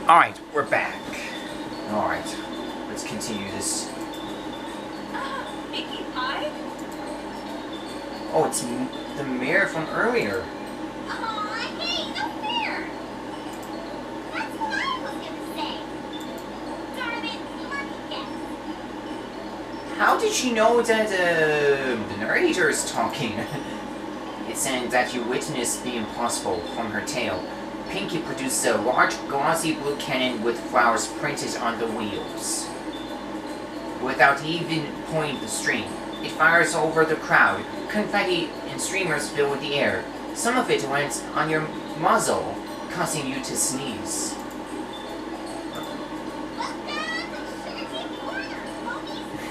Alright, we're back. Alright, let's continue this. Pinkie Pie? Oh, it's the mayor from earlier. Aw, hey, no fair! That's what I was gonna say. Darn it, you weren't guess. How did she know that the narrator is talking? It's saying that you witnessed the impossible from her tale. Pinkie produced a large glossy blue cannon with flowers printed on the wheels. Without even pulling the string, it fires over the crowd. Confetti and streamers fill the air. Some of it lands on your muzzle, causing you to sneeze. Welcome to Sugarcube Corner, Pinkie!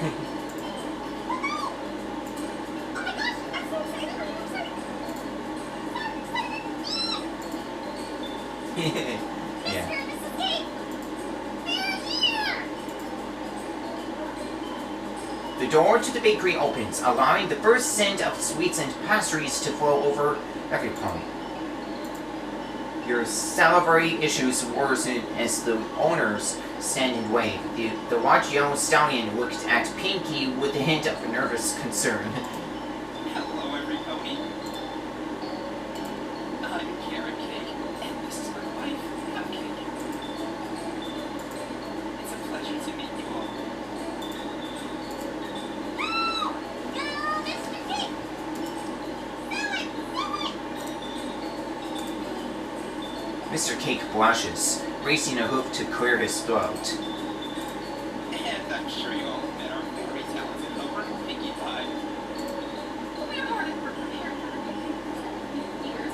Oh my gosh, I'm so excited for you! Yeah. Mr. and Mrs. Cake! They're here! The door to the bakery opens, allowing the first scent of sweets and pastries to flow over every pony. Your salivary issues worsen as the owners stand and wave. The large yellow stallion looked at Pinkie with a hint of nervous concern. Hello, everybody. I'm Carrot Cake, and this is my wife, Cupcake. It's a pleasure to meet you all. Go, Mr. Cake! Sell it! Mr. Cake blushes, raising a hoof to clear his throat. And I'm sure you all met our very talented helper, Pinkie Pie. We're hard at work preparing for the baby. Years.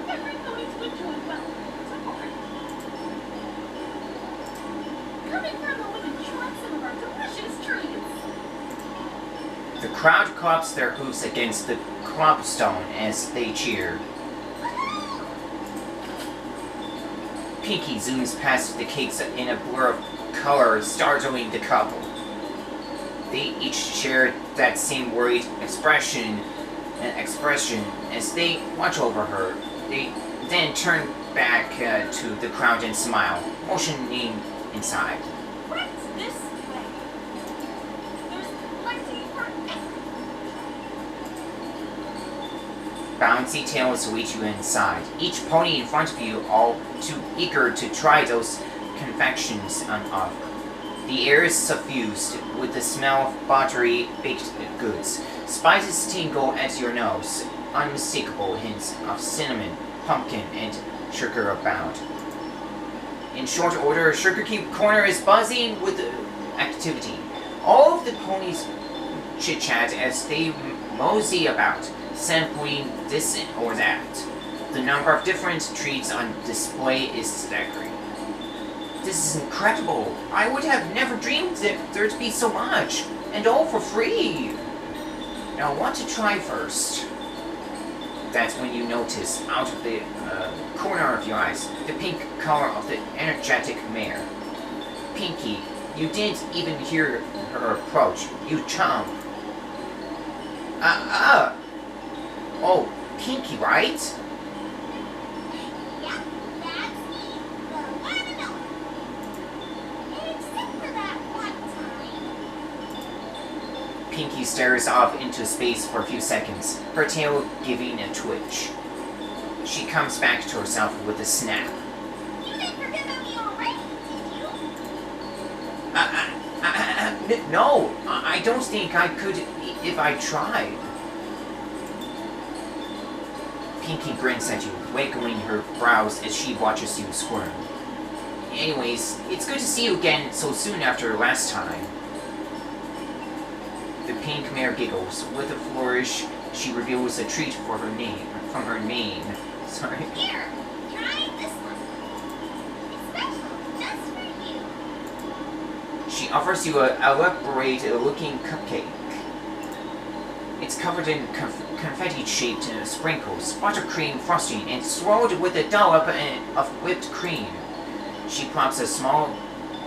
Every pony to enjoy well. So hard. Come in for a moment and try some of our delicious treats. The crowd claps their hooves against the clubstone as they cheer. Pinkie zooms past the cakes in a blur of color, startling the couple. They each share that same worried expression as they watch over her. They then turn back to the crowd and smile, motioning inside. Right this way. There's plenty for everyone. Bouncy tails lead you inside, each pony in front of you all too eager to try those confections on offer. The air is suffused with the smell of buttery baked goods. Spices tingle at your nose, unmistakable hints of cinnamon, pumpkin, and sugar abound. In short order, Sugarcube Corner is buzzing with activity. All of the ponies chit-chat as they mosey about, sampling this or that. The number of different treats on display is staggering. This is incredible! I would have never dreamed that there'd be so much, and all for free! Now, what to try first? That's when you notice, out of the corner of your eyes, the pink color of the energetic mare. Pinkie, you didn't even hear her approach. You chomp. Oh, Pinkie, right? Yeah, that's me, the one and only. Except for that one time. Pinkie stares off into space for a few seconds, her tail giving a twitch. She comes back to herself with a snap. You didn't forget about me already, did you? No, I don't think I could if I tried. Pinkie grins at you, wiggling her brows as she watches you squirm. Anyways, it's good to see you again so soon after last time. The pink mare giggles. With a flourish, she reveals a treat for her name, from her mane. Sorry. Here, try this one. It's special, just for you. She offers you a elaborate-looking cupcake. It's covered in confetti-shaped sprinkles, buttercream frosting, and swirled with a dollop of whipped cream. She plops a small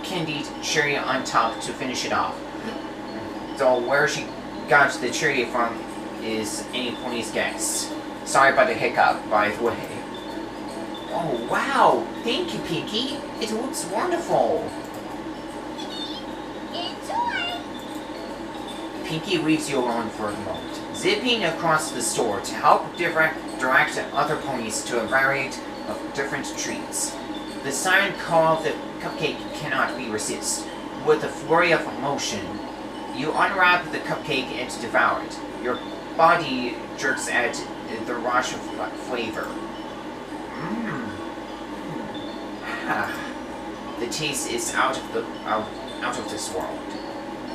candied cherry on top to finish it off. Though where she got the cherry from is any pony's guess. Sorry about the hiccup, by the way. Oh, wow! Thank you, Pinkie. It looks wonderful. Enjoy! Pinkie leaves you alone for a moment, zipping across the store to help direct other ponies to a variety of different treats. The siren call of the cupcake cannot be resisted. With a flurry of motion, you unwrap the cupcake and devour it. Your body jerks at the rush of flavor. The taste is out of this world.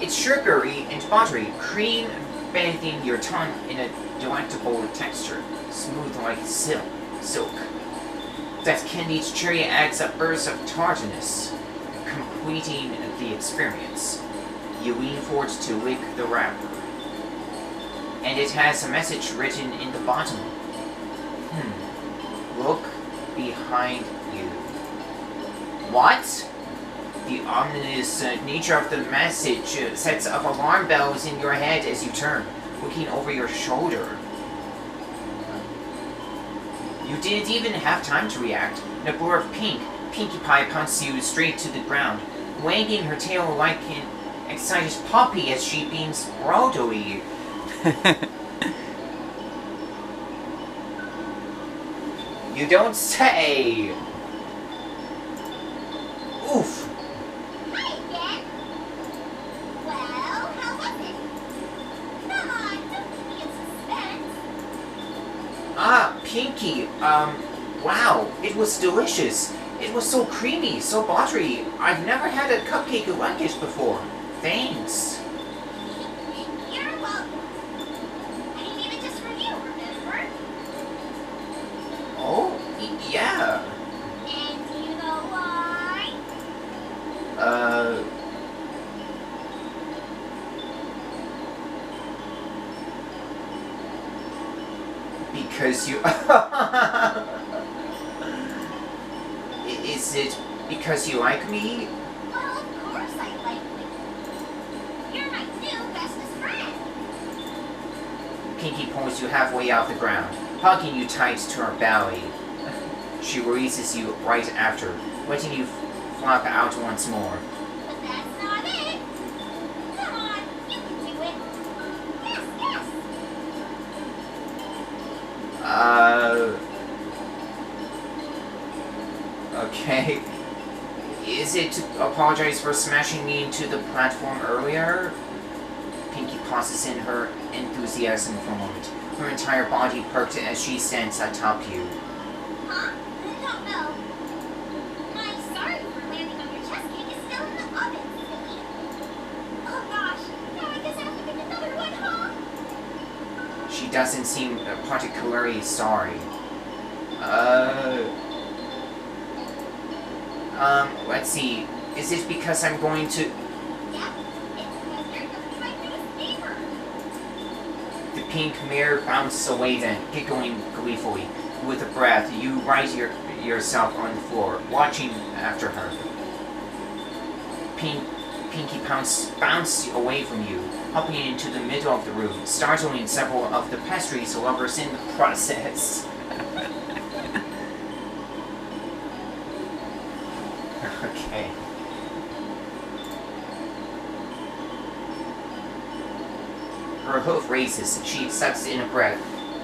It's sugary and buttery, cream bathing your tongue in a delectable texture, smooth like silk. That candied cherry adds a burst of tartness, completing the experience. You lean forward to lick the wrapper, and it has a message written in the bottom. Look behind you. What? The ominous nature of the message sets up alarm bells in your head as you turn, looking over your shoulder. You didn't even have time to react. In a blur of pink, Pinkie Pie pounced you straight to the ground, wagging her tail like an excited puppy as she beams broadly. You don't say! Oof! Hi again! Well, how was it? Come on, don't keep me in suspense. Ah, Pinkie, wow, it was delicious. It was so creamy, so buttery. I've never had a cupcake like it before. Thanks. You're welcome. I didn't even just for you, remember? Oh, yeah. And do you know why? Because you... Is it because you like me? Well, of course I like you. You're my new bestest friend. Pinkie pulls you halfway off the ground, hugging you tight to her belly. She releases you right after, letting you flop out once more. But that's not it. Come on, you can do it. Yes, yes. Okay. Is it to apologize for smashing me into the platform earlier? Pinkie pauses in her enthusiasm for a moment. Her entire body perked as she stands atop you. Huh? No. I'm sorry for landing on your chest cake. It's still in the oven, silly. Oh gosh, now I guess I have to make another one, huh? She doesn't seem particularly sorry. Let's see. Is it because I'm going to... Yeah, it's because you're going to be my biggest neighbor. The pink mirror bounces away then, giggling gleefully. With a breath, you rise yourself on the floor, watching after her. Pinkie bounces away from you, hopping into the middle of the room, startling several of the pastries lovers in the process. Okay. Her hoof races. She sucks in a breath.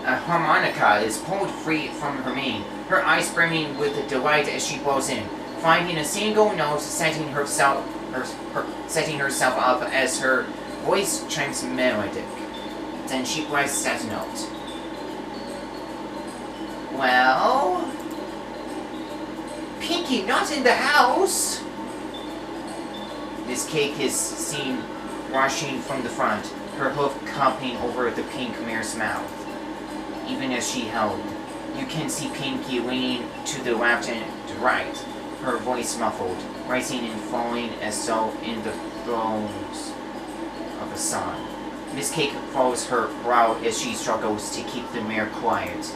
A harmonica is pulled free from her mane, her eyes brimming with delight as she blows in, finding a single note, setting herself up as her voice chimes melodic. Then she blasts that note. Well? Pinkie, not in the house! This cake is seen rushing from the front, her hoof cupping over the pink mare's mouth. Even as she held, you can see Pinkie leaning to the left and right, her voice muffled, rising and falling as though in the throes of a song. Miss Cake follows her brow as she struggles to keep the mare quiet.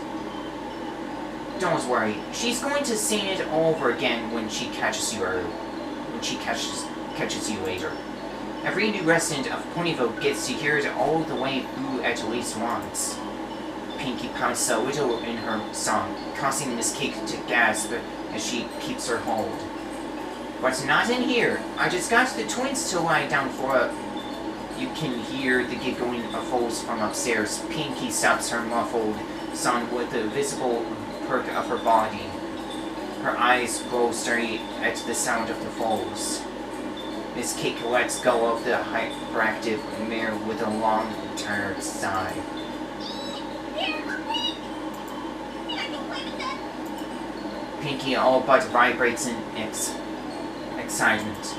Don't worry, she's going to sing it over again when she catches you later. Every new resident of Ponyville gets to hear it all the way through at least once. Pinkie pounds a little in her song, causing Miss Cake to gasp as she keeps her hold. But not in here. I just got the twins to lie down for a... You can hear the giggling of foals from upstairs. Pinkie stops her muffled song with a visible perk of her body. Her eyes glow staring at the sound of the foals. Miss Cake lets go of the hyperactive mare with a long, tired sigh. Pinkie all but vibrates in excitement.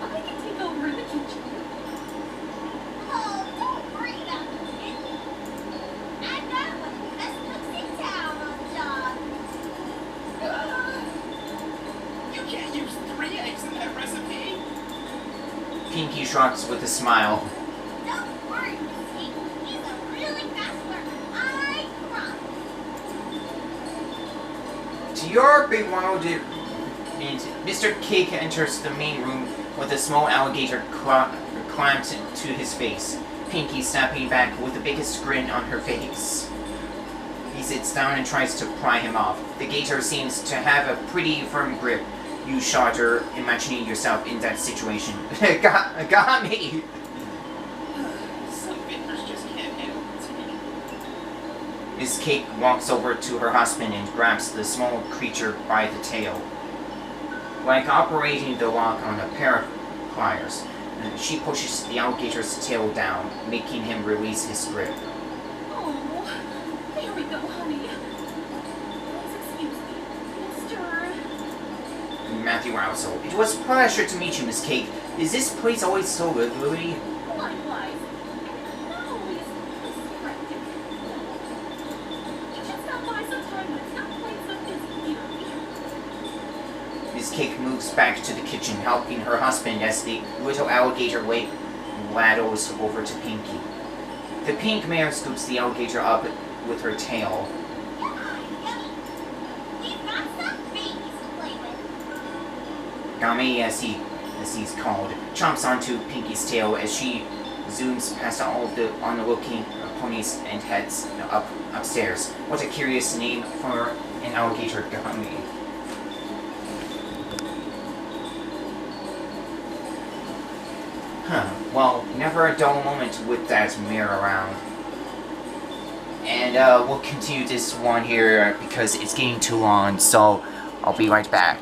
I can take over in the kitchen. Oh, don't worry about the kid. I got one of the best cooks in town on the job. You can't use 3 eggs in that recipe. Pinkie shrugs with a smile. Don't worry, Missy. He's a really fast learner. I promise. To your bewilderment, Mr. Cake enters the main room with a small alligator clamped to his face. Pinkie snapping back with the biggest grin on her face. He sits down and tries to pry him off. The gator seems to have a pretty firm grip. You shudder, imagining yourself in that situation. got me! Some vendors just can't handle it. Miss Cake walks over to her husband and grabs the small creature by the tail. Like operating the lock on a pair of pliers, she pushes the alligator's tail down, making him release his grip. Oh, there we go, honey. Please excuse me, Mr. Matthew Rousseau. It was a pleasure to meet you, Miss Cake. Is this place always so lively? Likewise. Not always distracted. You should stop by sometime when it's not quite so busy here. Miss Cake moves back to the kitchen, helping her husband as the little alligator waddles over to Pinkie. The pink mare scoops the alligator up with her tail. We've got some babies to play with. Gummy, as he's called, chomps onto Pinkie's tail as she zooms past all of the on-looking ponies and heads upstairs. What a curious name for an alligator, Gummy. Well, never a dull moment with that mare around. And we'll continue this one here because it's getting too long, so I'll be right back.